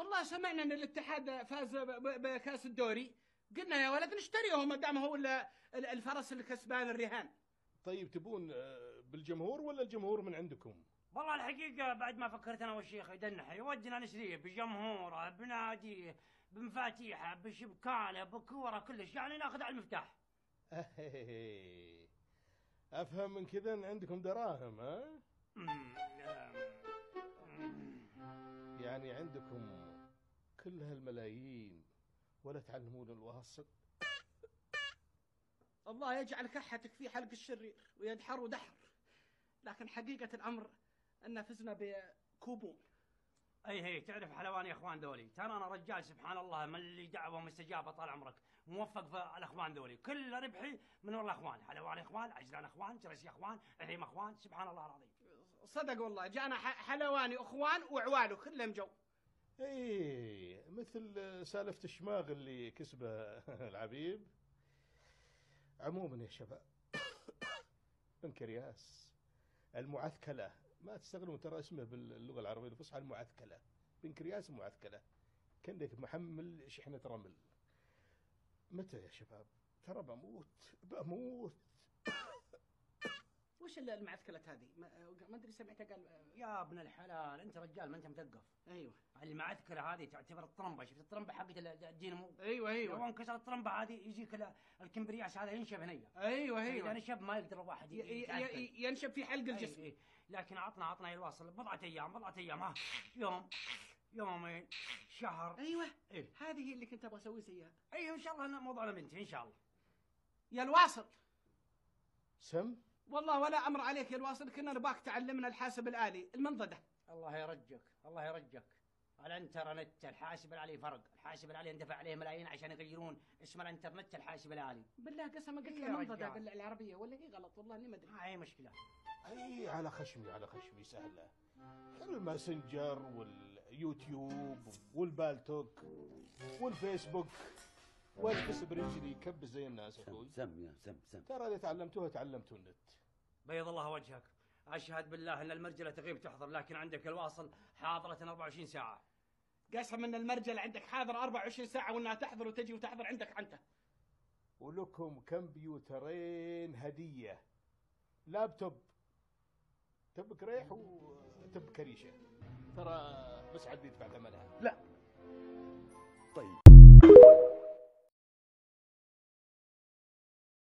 والله سمعنا ان الاتحاد فاز بكاس الدوري، قلنا يا ولد نشتريه ما دام هو الفرس اللي كسبان الرهان. طيب تبون بالجمهور ولا الجمهور من عندكم؟ والله الحقيقة بعد ما فكرت أنا والشيخ يدنح ودنا نشريه بجمهوره بناديه بمفاتيحه بشبكانه بكوره كلش، يعني ناخذ على المفتاح. افهم من كذا ان عندكم دراهم، ها؟ يعني عندكم كل هالملايين ولا تعلمون الواصل؟ الله يجعل كحتك في حلق الشرير ويدحر ودحر، لكن حقيقة الأمر أن فزنا بكوبون. اي تعرف حلواني يا اخوان ذولي، ترى انا رجال سبحان الله من اللي دعوه مستجابه طال عمرك، موفق في الاخوان ذولي، كل ربحي من ورا الاخوان، حلواني اخوان، عجلان اخوان، جرسي اخوان، عريم اخوان، سبحان الله العظيم. صدق والله، جانا حلواني اخوان وعواله كلهم جو. ايه مثل سالفة الشماغ اللي كسبه العبيب. عموما يا شباب، بنكرياس المعثكلة، ما تستغلون ترى اسمه باللغة العربية الفصحى المعثكلة، بنكرياس المعثكلة، كأنك محمل شحنة رمل. متى يا شباب؟ ترى بموت. وش المعثكلة هذه؟ ما ادري سمعتها قال. يا ابن الحلال انت رجال ما انت مثقف. ايوه المعثكره هذه تعتبر الطرمبه، شفت الطرمبه حقت الدينامو؟ ايوه لو انكسر الطرمبه هذه يجيك الكمبرياس هذا ينشف هنا. ايوه اذا نشف ما يقدر الواحد ينشف في حلق الجسم. لكن عطنا الواصل بضعه ايام، ها يومين شهر. ايوه هذه اللي كنت ابغى اسوي زيها. ايوه ان شاء الله موضوعنا بنتي ان شاء الله. يا الواصل سم والله ولا امر عليك يا الواصل، كنا نباك تعلمنا الحاسب الآلي المنضدة. الله يرجك على الانترنت. الحاسب الآلي فرق، الحاسب الآلي اندفع عليه ملايين عشان يغيرون اسم الانترنت الحاسب الآلي. بالله قسما قلت له منضدة بالعربية ولا هي غلط؟ والله اني ما ادري. ما هي مشكلة. اي على خشمي سهلة. الماسنجر واليوتيوب والبالتوك والفيسبوك والكس برجلي يكب زي الناس. اخوي سم ترى اللي تعلمتوا النت. بيض الله وجهك، اشهد بالله ان المرجله تغيب تحضر، لكن عندك الواصل حاضره 24 ساعه. قسم ان المرجله عندك حاضر 24 ساعه وانها تحضر وتجي وتحضر عندك انت. ولكم كمبيوترين هديه، لابتوب تبك ريح وتبك ريشه، ترى بس عاد يدفع ثمنها. لا طيب